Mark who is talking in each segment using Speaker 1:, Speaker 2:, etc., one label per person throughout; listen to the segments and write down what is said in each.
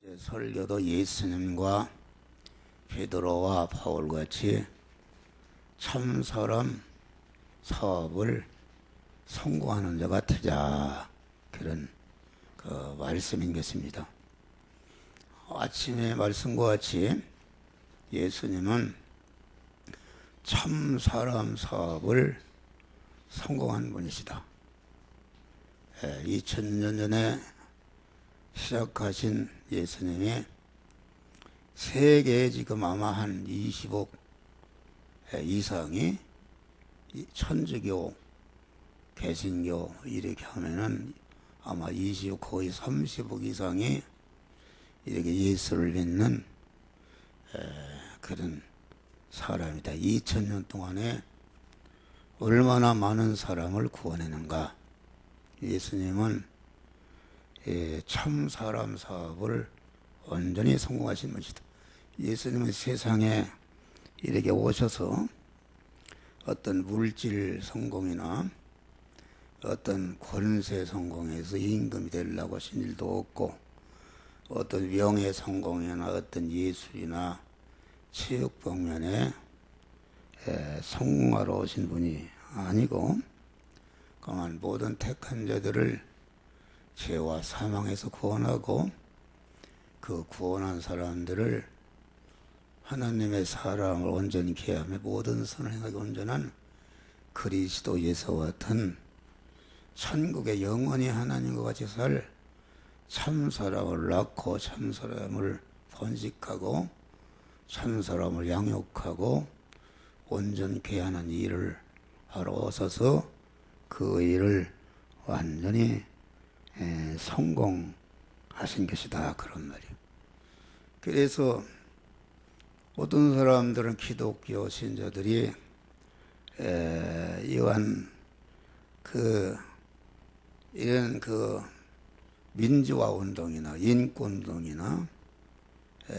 Speaker 1: 설교도 예수님과 베드로와 바울같이 참사람 사업을 성공하는 자가 되자, 그런 말씀인 것입니다. 아침의 말씀과 같이 예수님은 참사람 사업을 성공한 분이시다. 2000년 전에 시작하신 예수님이 세계에 지금 아마 한 20억 이상이 천주교, 개신교 이렇게 하면은 아마 20억, 거의 30억 이상이 이렇게 예수를 믿는 그런 사람이다. 2000년 동안에 얼마나 많은 사람을 구원했는가. 예수님은 참사람 사업을 완전히 성공하신 분이다. 예수님은 세상에 이렇게 오셔서 어떤 물질 성공이나 어떤 권세 성공에서 임금이 되려고 하신 일도 없고, 어떤 명예 성공이나 어떤 예술이나 체육方면에 성공하러 오신 분이 아니고, 그만 모든 택한 자들을 죄와 사망에서 구원하고, 그 구원한 사람들을 하나님의 사랑을 온전히 계하며 모든 선을 행하기 온전한 그리스도 예수와 같은 천국에 영원히 하나님과 같이 살 참사람을 낳고 참사람을 번식하고 참사람을 양육하고 온전케 하는 일을 하러 오셔서 그 일을 완전히 성공하신 것이다, 그런 말이에요. 그래서 어떤 사람들은 기독교 신자들이 이런 민주화 운동이나 인권 운동이나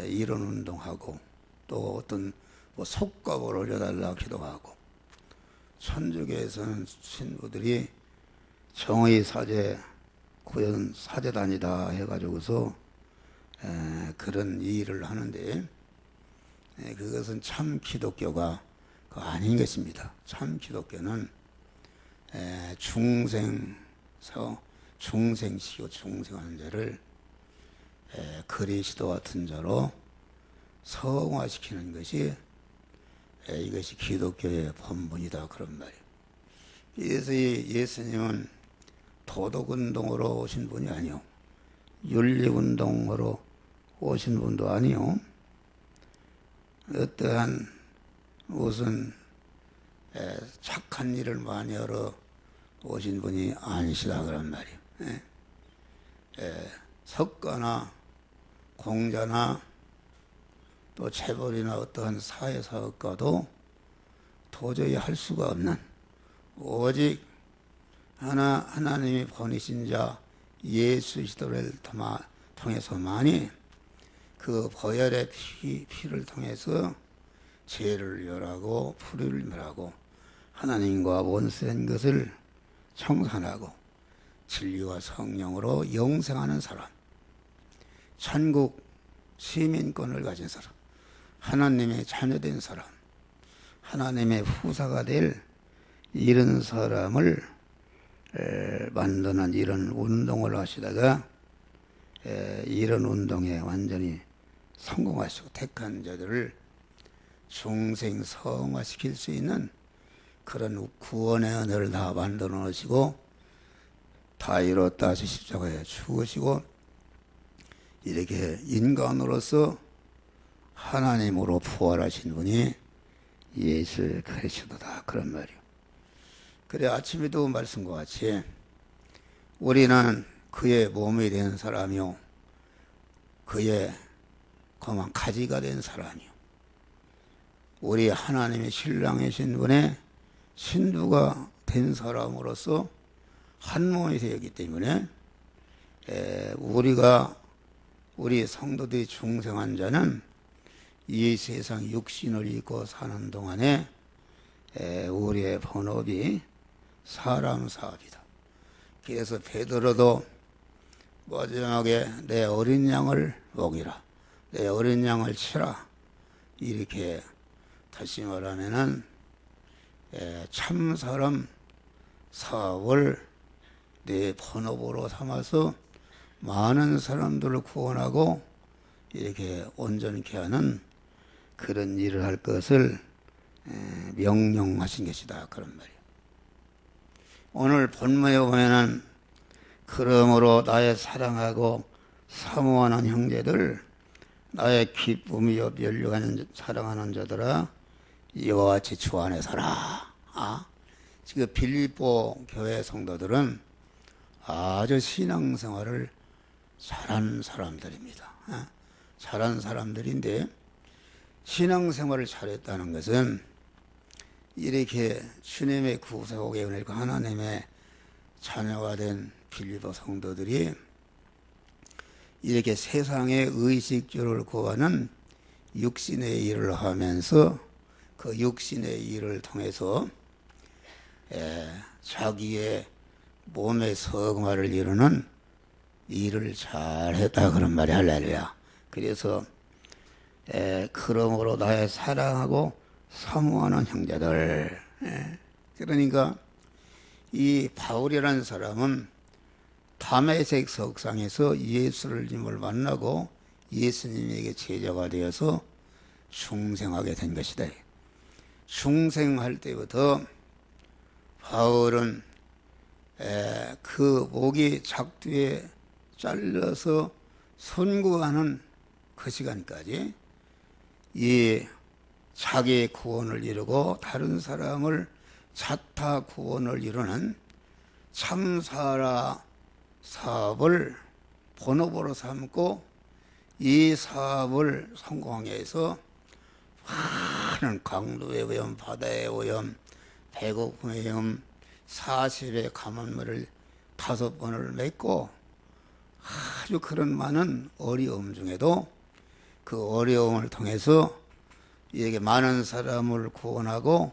Speaker 1: 이런 운동하고, 또 어떤 속값을 올려달라고 기도하고, 천주교에서는 신부들이 정의 사제 구현 사제단이다 해가지고서 그런 일을 하는데, 그것은 참 기독교가 아닌 것입니다. 참 기독교는 중생시고 중생하는 자를 그리스도 같은 자로 성화시키는 것이 이것이 기독교의 본분이다, 그런 말이에요. 그래서 이 예수님은 도덕운동으로 오신 분이 아니요, 윤리운동으로 오신 분도 아니요, 어떠한 무슨 착한 일을 많이 하러 오신 분이 아니시다, 그런 말이에요. 석가나 공자나 또 체벌이나 어떠한 사회사업가도 도저히 할 수가 없는, 오직 하나님이 보내신 자 예수 그리스도를 통해서만이 그 보혈의 피를 통해서 죄를 멸하고 불의를 멸하고 하나님과 원수된 것을 청산하고 진리와 성령으로 영생하는 사람, 천국 시민권을 가진 사람, 하나님의 자녀된 사람, 하나님의 후사가 될 이런 사람을 만드는 이런 운동을 하시다가 이런 운동에 완전히 성공하시고 택한 자들을 중생성화시킬 수 있는 그런 구원의 은혜를 다 만들어 놓으시고, 다 이뤘다 하시 십자가에 죽으시고 이렇게 인간으로서 하나님으로 부활하신 분이 예수 그리스도다, 그런 말이에요. 그래, 아침에도 말씀과 같이 우리는 그의 몸이 된 사람이요, 그의 그만 가지가 된 사람이요, 우리 하나님의 신랑이신 분의 신부가 된 사람으로서 한 몸이 되었기 때문에 우리 성도들이 중생한 자는 이 세상 육신을 입고 사는 동안에 우리의 본업이 사람 사업이다. 그래서 베드로도 마지막에 내 어린 양을 먹이라, 내 어린 양을 치라, 이렇게 다시 말하면은 참 사람 사업을 내 본업으로 삼아서 많은 사람들을 구원하고 이렇게 온전케 하는 그런 일을 할 것을 명령하신 것이다, 그런 말이에요. 오늘 본문에 보면은 그러므로 나의 사랑하고 사모하는 형제들, 나의 기쁨이 연류하는 사랑하는 자들아, 이와 같이 주 안에 살아. 지금 빌립보 교회 성도들은 아주 신앙생활을 잘한 사람들입니다. 잘한 사람들인데, 신앙생활을 잘했다는 것은 이렇게 주님의 구속의 은혜를 하나님의 자녀가 된 빌립보 성도들이 이렇게 세상의 의식주를 구하는 육신의 일을 하면서 그 육신의 일을 통해서 자기의 몸의 성화를 이루는 일을 잘했다, 그런 말이 할렐루야. 그래서 그러므로 나의 사랑하고 사모하는 형제들, 그러니까 이 바울이라는 사람은 다메섹 석상에서 예수님을 만나고 예수님에게 제자가 되어서 중생하게 된 것이다. 중생할 때부터 바울은 그 목이 작두에 잘려서 선고하는 그 시간까지 이 자기의 구원을 이루고 다른 사람을 자타 구원을 이루는 참사라 사업을 본업으로 삼고 이 사업을 성공하기 위해서 많은 강도의 오염, 바다의 오염, 배고픔의 오염, 40의 가만물을 5번을 맺고 아주 그런 많은 어려움 중에도 그 어려움을 통해서 이렇게 많은 사람을 구원하고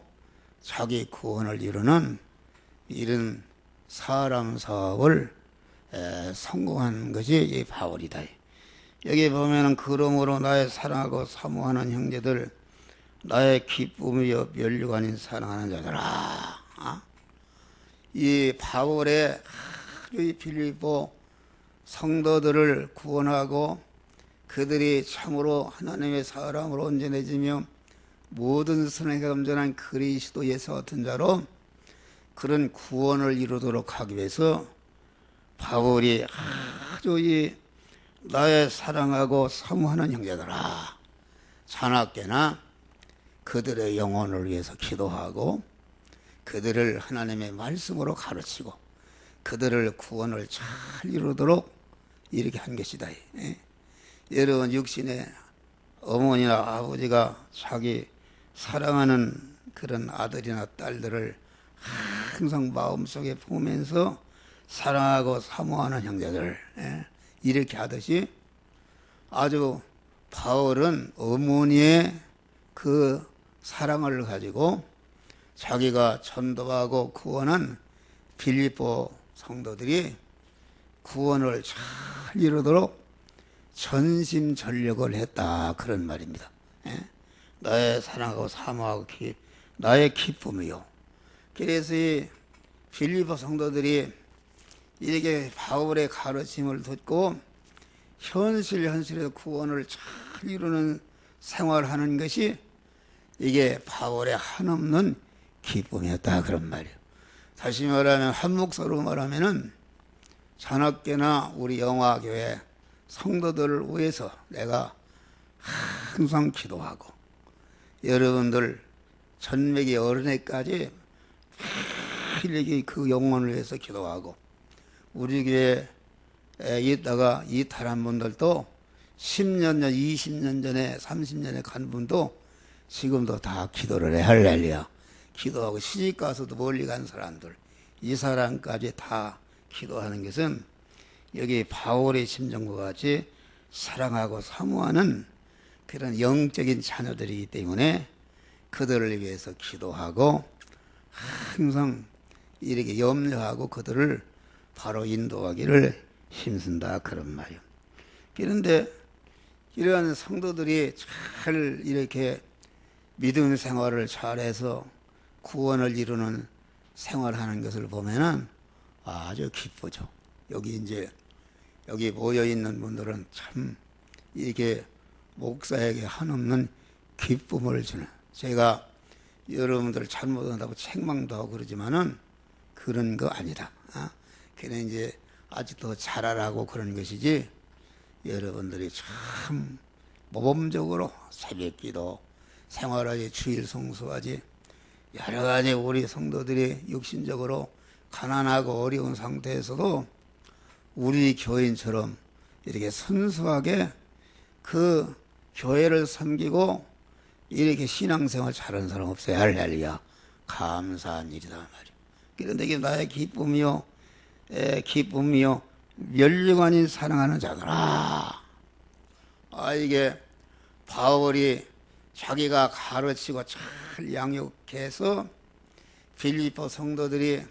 Speaker 1: 자기 구원을 이루는 이런 사람 사업을 성공한 것이 이 바울이다. 여기 보면은 그러므로 나의 사랑하고 사모하는 형제들, 나의 기쁨이 면류가 아닌 사랑하는 자들아. 이 바울의 이 빌립보 성도들을 구원하고 그들이 참으로 하나님의 사람으로 온전해지며 모든 선에 겸전한 그리스도 예수 같은 자로 그런 구원을 이루도록 하기 위해서 바울이 아주 이 나의 사랑하고 사모하는 형제들아, 자나깨나 그들의 영혼을 위해서 기도하고 그들을 하나님의 말씀으로 가르치고 그들을 구원을 잘 이루도록 이렇게 한 것이다. 여러분, 육신의 어머니나 아버지가 자기 사랑하는 그런 아들이나 딸들을 항상 마음속에 품으면서 사랑하고 사모하는 형제들, 이렇게 하듯이 아주 바울은 어머니의 그 사랑을 가지고 자기가 전도하고 구원한 빌립보 성도들이 구원을 잘 이루도록 전심전력을 했다, 그런 말입니다. 나의 사랑하고 사모하고 나의 기쁨이요. 그래서 이 빌립보 성도들이 이렇게 바울의 가르침을 듣고 현실에서 구원을 잘 이루는 생활하는 것이 이게 바울의 한없는 기쁨이었다, 그런 말이에요. 다시 말하면 한 목소리로 말하면은 자나깨나 우리 영화교회 성도들을 위해서 내가 항상 기도하고 여러분들 전맥의 어른에까지 필력이 그 영혼을 위해서 기도하고 우리 교회에 있다가 이탈한 분들도 10년 전, 20년 전에, 30년에 간 분도 지금도 다 기도를 해. 할렐루야. 기도하고 시집 가서도 멀리 간 사람들, 이 사람까지 다 기도하는 것은 여기 바울의 심정과 같이 사랑하고 사모하는 그런 영적인 자녀들이기 때문에 그들을 위해서 기도하고 항상 이렇게 염려하고 그들을 바로 인도하기를 힘쓴다 그런 말이요. 그런데 이러한 성도들이 잘 이렇게 믿음 생활을 잘해서 구원을 이루는 생활하는 것을 보면은 아주 기쁘죠. 여기 모여 있는 분들은 참 이게 목사에게 한없는 기쁨을 주는, 제가 여러분들 잘못한다고 책망도 하고 그러지만은 그런 거 아니다. 그냥 이제 아직 더 잘하라고 그런 것이지, 여러분들이 참 모범적으로 새벽기도 생활하지, 주일 성수하지, 여러 가지 우리 성도들이 육신적으로 가난하고 어려운 상태에서도 우리 교인처럼 이렇게 순수하게 그 교회를 섬기고 이렇게 신앙생활 잘하는 사람 없어요. 할렐루야. 감사한 일이다 말이야. 그런데 이게 나의 기쁨이요 멸류관이 사랑하는 자들아. 이게 바울이 자기가 가르치고 잘 양육해서 빌립보 성도들이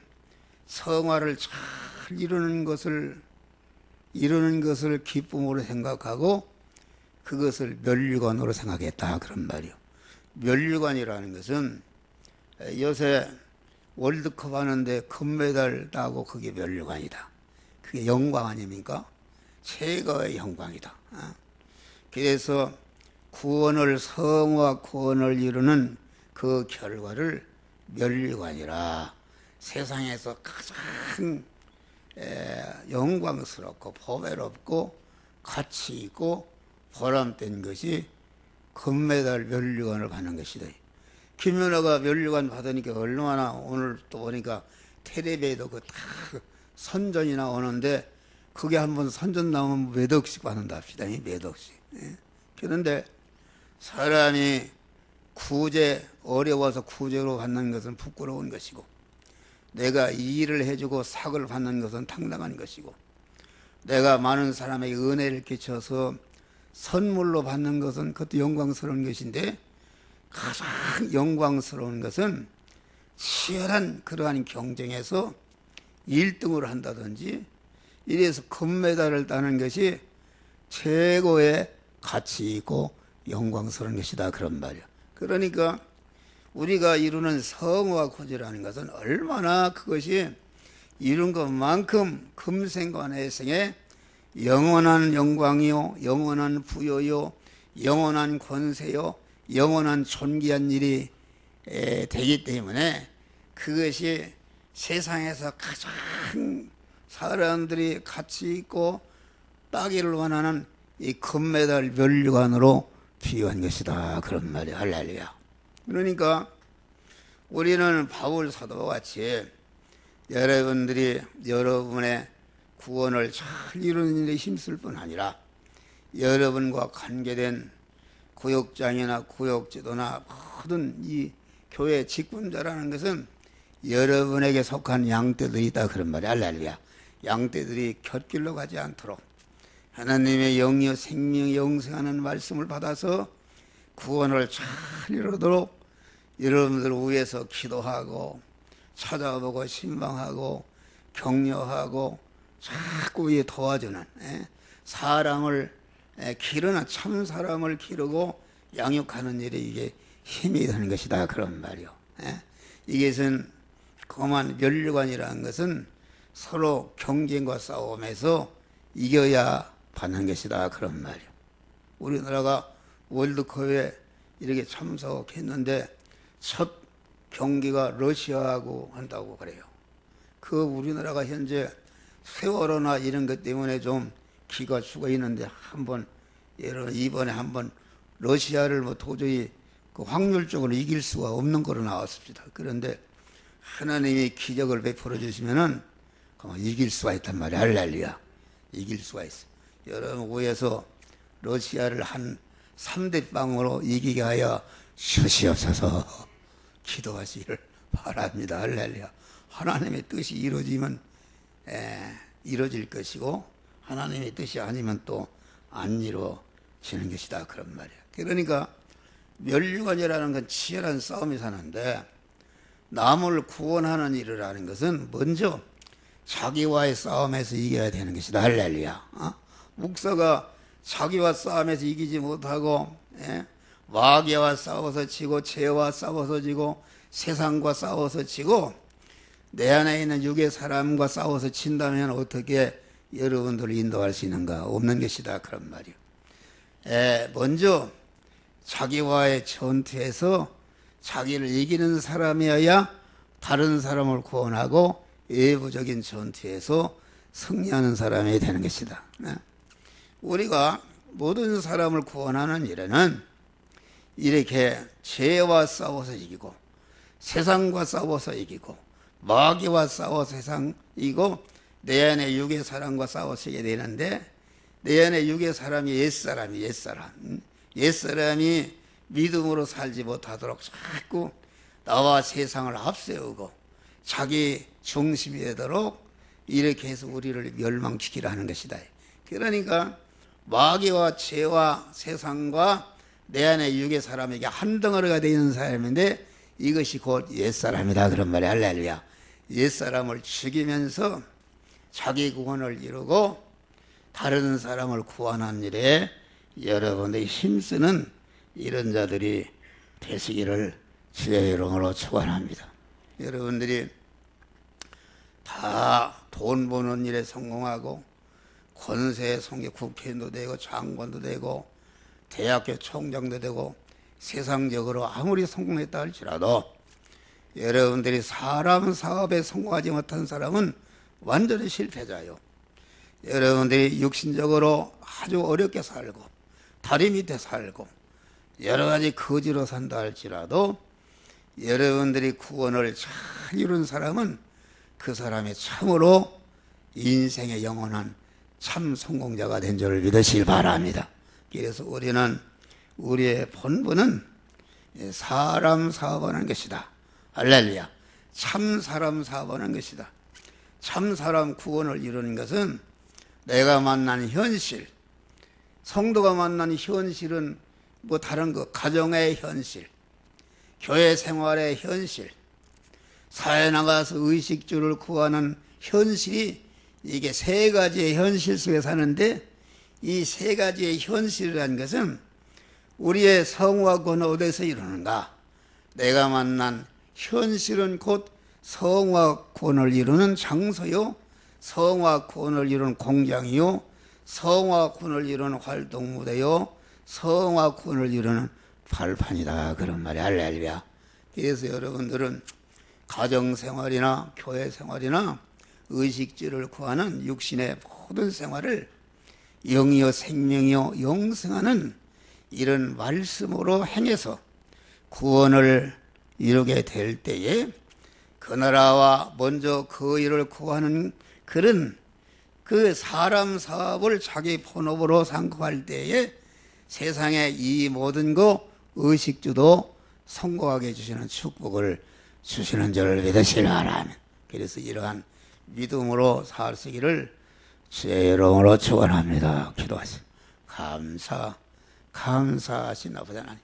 Speaker 1: 성화를 잘 이루는 것을 기쁨으로 생각하고 그것을 멸류관으로 생각했다 그런 말이요. 멸류관이라는 것은 요새 월드컵 하는데 금메달 따고 그게 멸류관이다. 그게 영광 아닙니까? 최고의 영광이다. 그래서 성화 구원을 이루는 그 결과를 멸류관이라, 세상에서 가장 영광스럽고 보배롭고 가치 있고 보람된 것이 금메달 멸류관을 받는 것이다. 김연아가 멸류관 받으니까 얼마나, 오늘 또 보니까 텔레비에도 그 다 선전이 나오는데 그게 한번 선전 나오면 몇 억씩 받는다 합시다. 몇 억씩. 그런데 사람이 어려워서 구제로 받는 것은 부끄러운 것이고, 내가 이 일을 해주고 상을 받는 것은 당당한 것이고, 내가 많은 사람에게 은혜를 끼쳐서 선물로 받는 것은 그것도 영광스러운 것인데, 가장 영광스러운 것은 치열한 그러한 경쟁에서 1등을 한다든지 이래서 금메달을 따는 것이 최고의 가치 있고 영광스러운 것이다 그런 말이야. 그러니까 우리가 이루는 성화 구제라는 것은 얼마나 그것이 이룬 것만큼 금생과 내생에 영원한 영광이요, 영원한 부여요, 영원한 권세요, 영원한 존귀한 일이 되기 때문에 그것이 세상에서 가장 사람들이 가치 있고 따기를 원하는 이 금메달 멸류관으로 비유한 것이다 그런 말이야. 할렐루야. 그러니까 우리는 바울 사도와 같이 여러분들이 여러분의 구원을 잘 이루는 일에 힘쓸 뿐 아니라 여러분과 관계된 구역장이나 구역지도나 모든 이 교회 직분자라는 것은 여러분에게 속한 양떼들이 있다 그런 말이야. 할렐루야. 양떼들이 곁길로 가지 않도록 하나님의 영이요 생명 영생하는 말씀을 받아서 구원을 잘 이루도록 여러분들 위해서 기도하고 찾아보고 신방하고 격려하고 자꾸 도와주는 사람을 기르는, 참 사람을 기르고 양육하는 일이 이게 힘이 되는 것이다 그런 말이요. 이것은 그만 멸류관이라는 것은 서로 경쟁과 싸움에서 이겨야 받는 것이다 그런 말이요. 우리나라가 월드컵에 이렇게 참석했는데 첫 경기가 러시아하고 한다고 그래요. 그 우리나라가 현재 세월호나 이런 것 때문에 좀 기가 죽어 있는데 이번에 한번 러시아를 도저히 그 확률적으로 이길 수가 없는 거로 나왔습니다. 그런데 하나님이 기적을 베풀어 주시면은 이길 수가 있단 말이야. 할렐루야. 이길 수가 있어. 여러분 위해서 러시아를 한 3대 빵으로 이기게 하여 주시옵소서 기도하시기를 바랍니다. 할렐루야. 하나님의 뜻이 이루어지면 이루어질 것이고 하나님의 뜻이 아니면 또 안 이루어지는 것이다 그런 말이야. 그러니까 멸류관이라는 건 치열한 싸움이 사는데 남을 구원하는 일을 하는 것은 먼저 자기와의 싸움에서 이겨야 되는 것이다. 할렐루야. 목사가 자기와 싸움에서 이기지 못하고 마귀와 싸워서 지고 죄와 싸워서 지고 세상과 싸워서 지고 내 안에 있는 육의 사람과 싸워서 친다면 어떻게 여러분들을 인도할 수 있는가? 없는 것이다. 그런 말이요. 먼저 자기와의 전투에서 자기를 이기는 사람이어야 다른 사람을 구원하고 외부적인 전투에서 승리하는 사람이 되는 것이다. 우리가 모든 사람을 구원하는 일에는 이렇게 죄와 싸워서 이기고 세상과 싸워서 이기고 마귀와 싸워서 세상 이기고 내 안에 육의 사람과 싸워서 이겨야 되는데 내 안에 육의 사람이 옛사람이 믿음으로 살지 못하도록 자꾸 나와 세상을 앞세우고 자기 중심이 되도록 이렇게 해서 우리를 멸망시키려 하는 것이다. 그러니까 마귀와 죄와 세상과 내 안에 육의 사람에게 한 덩어리가 되어 있는 사람인데 이것이 곧 옛사람이다. 그런 말이야. 할렐루야. 옛사람을 죽이면서 자기 구원을 이루고 다른 사람을 구원하는 일에 여러분들이 힘쓰는 이런 자들이 되시기를 주의 이름으로 축원합니다. 여러분들이 다 돈 버는 일에 성공하고 권세 성계 국회의원도 되고 장관도 되고 대학교 총장도 되고 세상적으로 아무리 성공했다 할지라도 여러분들이 사람 사업에 성공하지 못한 사람은 완전히 실패자요. 여러분들이 육신적으로 아주 어렵게 살고 다리 밑에 살고 여러 가지 거지로 산다 할지라도 여러분들이 구원을 잘 이룬 사람은 그 사람이 참으로 인생의 영원한 참 성공자가 된 줄을 믿으시길 바랍니다. 그래서 우리는 우리의 본분은 사람 사업하는 것이다. 할렐루야. 참 사람 사업하는 것이다. 참 사람 구원을 이루는 것은 내가 만난 현실, 성도가 만난 현실은 뭐 다른 거, 가정의 현실, 교회 생활의 현실, 사회 나가서 의식주를 구하는 현실이 이게 세 가지의 현실 속에 사는데 이 세 가지의 현실이라는 것은 우리의 성화권은 어디서 이루는가? 내가 만난 현실은 곧 성화권을 이루는 장소요, 성화권을 이루는 공장이요, 성화권을 이루는 활동무대요, 성화권을 이루는 발판이다. 그런 말이 할렐루야. 그래서 여러분들은 가정생활이나 교회생활이나 의식주를 구하는 육신의 모든 생활을 영이요 생명이요 영생하는 이런 말씀으로 행해서 구원을 이루게 될 때에 그 나라와 먼저 그 일을 구하는 그런 그 사람 사업을 자기 본업으로 삼고할 때에 세상의 이 모든 거 의식주도 성공하게 해주시는 축복을 주시는 줄을 믿으시길 바랍니다. 그래서 이러한 믿음으로 살 수 있기를 주의 이름으로 축원합니다. 기도하시오. 감사하신 아버지 하나님,